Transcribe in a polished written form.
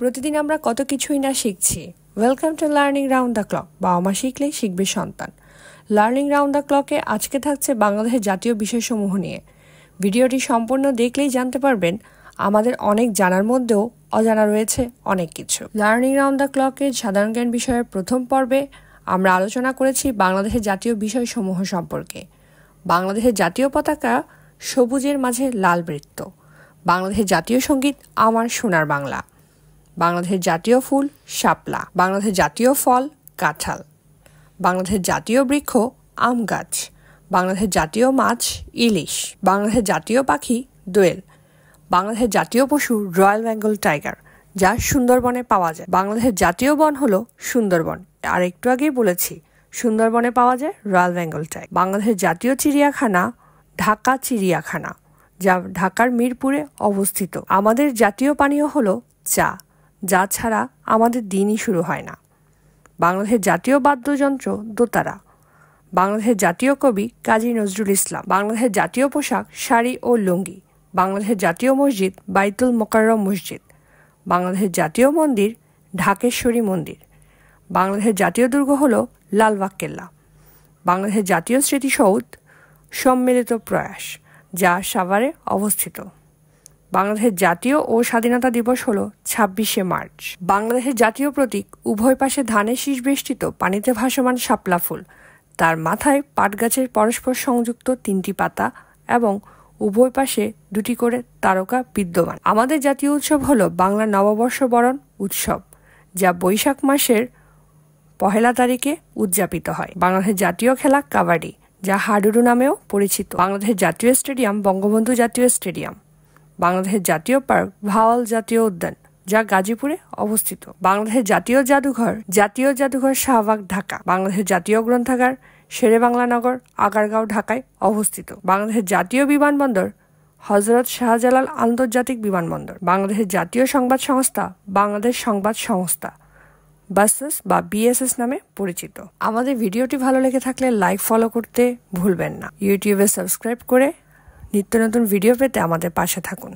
প্রতিদিন আমরা কত কিছুই না শিখছি। Welcome to learning round the clock. বাবা মা শিখলেই শিখবে সন্তান। লার্নিং রাউন্ড দ্য ক্লকে আজকে থাকছে বাংলাদেশের জাতীয় বিষয়সমূহ নিয়ে। ভিডিওটি সম্পূর্ণ দেখলেই জানতে পারবেন আমাদের অনেক জানার মধ্যেও অজানা রয়েছে অনেক কিছু। লার্নিং রাউন্ড দ্য ক্লকের সাধারণ জ্ঞান বিষয়ের প্রথম পর্বে আমরা আলোচনা করেছি বাংলাদেশের জাতীয় বিষয়সমূহ সম্পর্কে। বাংলাদেশের জাতীয় পতাকা সবুজের মাঝে লাল বৃত্ত। বাংলাদেশের জাতীয় সঙ্গীত আমার সোনার বাংলা। বাংলাদেশের জাতীয় ফুল শাপলা। বাংলাদেশের জাতীয় ফল কাঁঠাল। বাংলাদেশের জাতীয় বৃক্ষ আম গাছ। বাংলাদেশের জাতীয় মাছ ইলিশ। বাংলাদেশের জাতীয় পাখি দোয়েল। বাংলাদেশের জাতীয় পশু রয়্যাল বেঙ্গল টাইগার, যা সুন্দরবনে পাওয়া যায়। বাংলাদেশের জাতীয় বন হলো সুন্দরবন। আর একটু আগেই বলেছি সুন্দরবনে পাওয়া যায় রয়্যাল বেঙ্গল টাইগার। বাংলাদেশের জাতীয় চিড়িয়াখানা ঢাকা চিড়িয়াখানা, যা ঢাকার মিরপুরে অবস্থিত। আমাদের জাতীয় পানীয় হলো চা, যা ছাড়া আমাদের দিনই শুরু হয় না। বাংলাদেশের জাতীয় বাদ্যযন্ত্র দোতারা। বাংলাদেশের জাতীয় কবি কাজী নজরুল ইসলাম। বাংলাদেশের জাতীয় পোশাক শাড়ি ও লুঙ্গি। বাংলাদেশের জাতীয় মসজিদ বাইতুল মোকাররম মসজিদ। বাংলাদেশের জাতীয় মন্দির ঢাকেশ্বরী মন্দির। বাংলাদেশের জাতীয় দুর্গ হল লালবাগ কেল্লা। বাংলাদেশের জাতীয় স্মৃতিসৌধ সম্মিলিত প্রয়াস, যা সাভারে অবস্থিত। বাংলাদেশের জাতীয় ও স্বাধীনতা দিবস হল ২৬শে মার্চ। বাংলাদেশের জাতীয় প্রতীক উভয় পাশে ধানের শীষ বেষ্টিত পানিতে ভাসমান শাপলা ফুল। তার মাথায় পাট গাছের পরস্পর সংযুক্ত ৩টি পাতা এবং উভয় পাশে ২টি করে তারকা বিদ্যমান। আমাদের জাতীয় উৎসব হলো বাংলা নববর্ষ বরণ উৎসব, যা বৈশাখ মাসের ১ তারিখে উদযাপিত হয়। বাংলাদেশের জাতীয় খেলা কাবাডি, যা হাডুডু নামেও পরিচিত। বাংলাদেশের জাতীয় স্টেডিয়াম বঙ্গবন্ধু জাতীয় স্টেডিয়াম। বাংলাদেশের জাতীয় পার্ক ভাওয়াল জাতীয় উদ্যান, যা গাজীপুরে অবস্থিত। বাংলাদেশের জাতীয় জাদুঘর শাহবাগ ঢাকা। বাংলাদেশের জাতীয় গ্রন্থাগার শেরেবাংলা নগর আগারগাঁও ঢাকায় অবস্থিত। বাংলাদেশের জাতীয় বিমানবন্দর হযরত শাহজালাল আন্তর্জাতিক বিমানবন্দর। বাংলাদেশের জাতীয় সংবাদ সংস্থা বাংলাদেশ সংবাদ সংস্থা, বাসেস বা বিএসএস নামে পরিচিত। আমাদের ভিডিওটি ভালো লেগে থাকলে লাইক ফলো করতে ভুলবেন না। ইউটিউবে সাবস্ক্রাইব করে নিত্য নতুন ভিডিও পেতে আমাদের পাশে থাকুন।